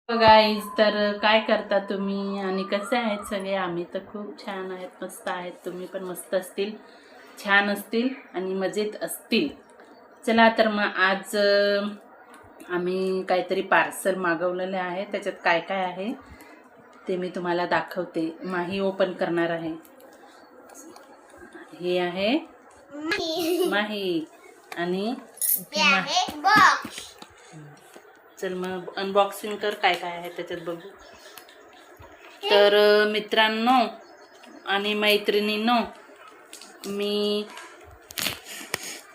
Guys, तर काय करता तुम्ही आणि कसे आहेत सगळे? आम्ही तर खूप छान आहेत, मस्त आहेत. तुम्ही पण मस्त असतील, छान असतील आणि मजेत असतील. चला तर मग आज आम्ही काहीतरी पार्सल मागवलेले आहे. त्याच्यात काय काय आहे ते मी तुम्हाला दाखवते. माही ओपन करणार आहे. हे आहे माही आणि बॉक्स. चल मग अनबॉक्सिंग कर, काय काय आहे त्याच्यात बघू. तर मित्रांनो आणि मैत्रिणींनो, मी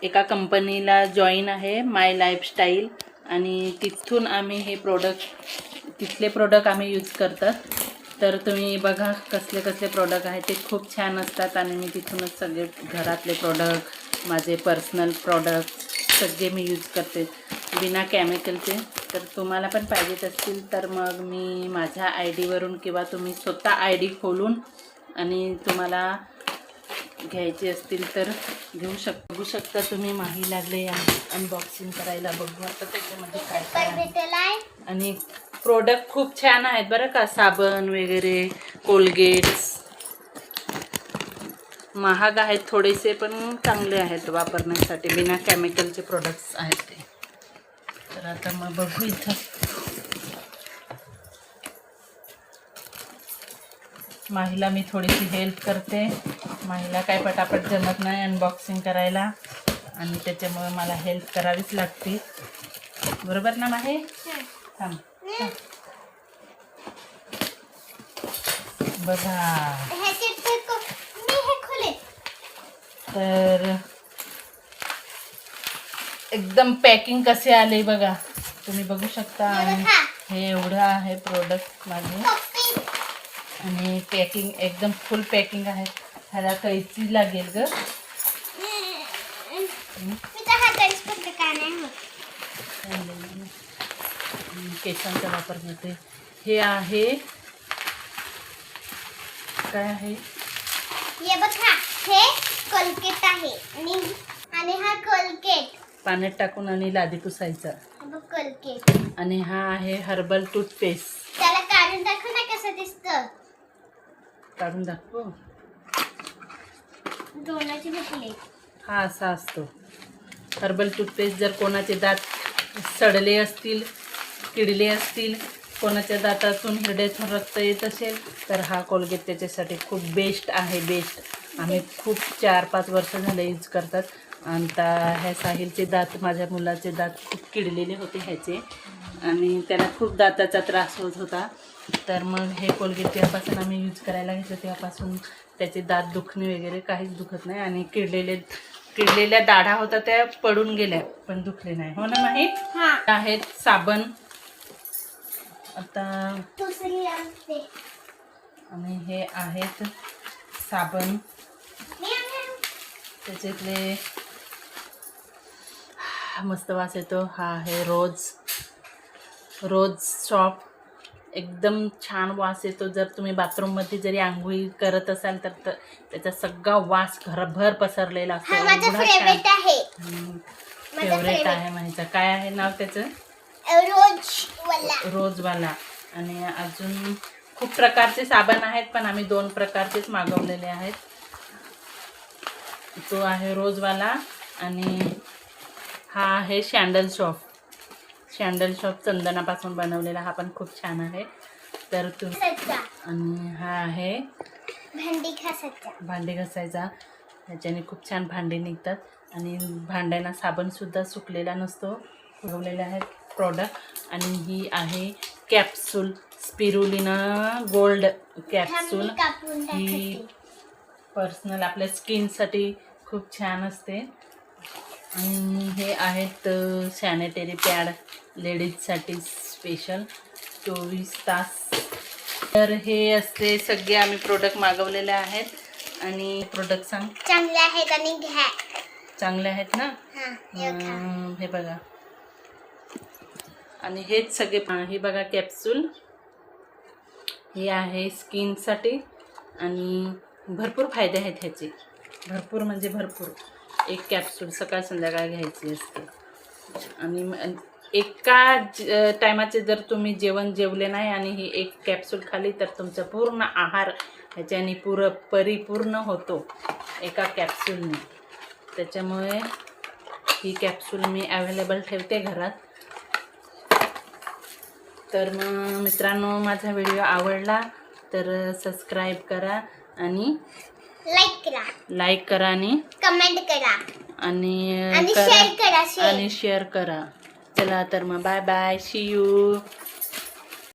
एका कंपनीला जॉईन आहे, माय लाईफस्टाईल, आणि तिथून आम्ही हे तिथले प्रोडक्ट आम्ही यूज करतात. तर तुम्ही बघा कसले कसले प्रोडक्ट आहेत, ते खूप छान असतात. आणि मी तिथूनच सगळे घरातले प्रोडक्ट, माझे पर्सनल प्रोडक्ट सगळे मी यूज करते बिना केमिकलचे. तर तुम्हाला पण पाहिजेत असतील तर मग मी माझ्या आय डीवरून किंवा तुम्ही स्वतः आय डी खोलून आणि तुम्हाला घ्यायचे असतील तर घेऊ बघू शकता तुम्ही. माही लागले अनबॉक्सिंग करायला. बघू आता त्याच्यामध्ये काय काय आहे. आणि प्रोडक्ट खूप छान आहेत बरं का. साबण वगैरे, कोलगेट्स महाग आहेत थोडेसे, पण चांगले आहेत वापरण्यासाठी. बिना केमिकलचे प्रोडक्ट्स आहेत ते. तर आता मग बघू इथं. माहीला मी थोडीशी हेल्प करते. माहीला काय पटापट जमत नाही अनबॉक्सिंग करायला, आणि त्याच्यामुळे मला हेल्प करावीच लागते. बरोबर ना माही? थांब. बघा, तर एकदम पॅकिंग कसे आले बघा, तुम्ही बघू शकता. आणि हे एवढं आहे प्रोडक्ट माझे, आणि पॅकिंग एकदम फुल पॅकिंग आहे. ह्याला कैची लागेल ग. केसांचा वापर करते. हे आहे काय आहे? हे बघा, हे कोलगेट आहे आणि हा कोलगेट पाण्यात टाकून आणि लादी पुसायचा. कोलगेट. आणि हा आहे हर्बल टूथपेस्ट. त्याला काढून दाखव ना कसं दिसतं. काढून दाखव. दोनाची भेटले. हा असा असतो हर्बल टूथपेस्ट. जर कोणाचे दात सडले असतील, किडले असतील, कोणाच्या दातातून हिरड्यातून रक्त येत असेल, तर हा कोलगेट त्याच्यासाठी खूप बेस्ट आहे. बेस्ट. आम्ही खूप 4-5 वर्ष झाले यूज करतात. आणि ह्या साहिलचे दात, माझ्या मुलाचे दात खूप किडलेले होते ह्याचे, आणि त्याला खूप दाताचा त्रास होत होता. तर मग हे कोलगेट जेव्हापासून आम्ही यूज करायला घेतलं तेव्हापासून त्याचे दात दुखणे वगैरे काहीच दुखत नाही. आणि किडलेल्या दाढा होता त्या पडून गेल्या, पण दुखले नाही. हो ना माही? आहेत साबण. आता आणि हे आहेत साबण. त्याच्यातले मस्त वास येतो. हा आहे रोज शॉप. एकदम छान वास येतो. जर तुम्ही बाथरूममध्ये जरी आंघोळी करत असाल तर त्याचा सगळा वास घरभर पसरलेला असतो. फेवरेट आहे माझं. काय आहे नाव त्याचं? रोजवाला. आणि अजून खूप प्रकारचे साबण आहेत, पण आम्ही 2 प्रकारचेच मागवलेले आहेत. तो आहे रोजवाला, आणि हा आहे शँडल शॉप चंदनापासून बनवलेला. हा पण खूप छान आहे. तर आणि हा आहे भांडी घासायचा. ह्याच्याने खूप छान भांडी निघतात, आणि भांड्यांना साबणसुद्धा सुकलेला नसतो. बनवलेले आहेत प्रोडक्ट. आणि ही आहे कॅप्सूल, स्पिरुलिना गोल्ड कॅप्सूल. ही पर्सनल आपल्या स्किनसाठी खूप छान असते. आणि हे आहेत सॅनिटरी पॅड लेडीजसाठी स्पेशल 24 तास. तर हे असते सगळे आम्ही प्रोडक्ट मागवलेले आहेत. आणि प्रोडक्ट सांग. चांगले आहेत आणि घ्या. चांगले आहेत ना? हे बघा. आणि हेच सगळे. हे बघा कॅप्सूल. हे आहे स्किनसाठी, आणि भरपूर फायदे आहेत ह्याचे. भरपूर म्हणजे भरपूर. एक कॅप्सूल सकाळ संध्याकाळ घ्यायची असते. आणि एका टायमाचे जर तुम्ही जेवण जेवले नाही आणि ही एक कॅप्सूल खाली तर तुमचा पूर्ण आहार ह्याच्याने परिपूर्ण होतो एका कॅप्सूलने. त्याच्यामुळे ही कॅप्सूल मी अवेलेबल ठेवते घरात. तर मग मित्रांनो, माझा व्हिडिओ आवडला तर सबस्क्राईब करा आणि लाईक करा आणि कमेंट करा आणि आणि शेअर करा आणि शेअर करा. चला तर मग बाय बाय, सी यू.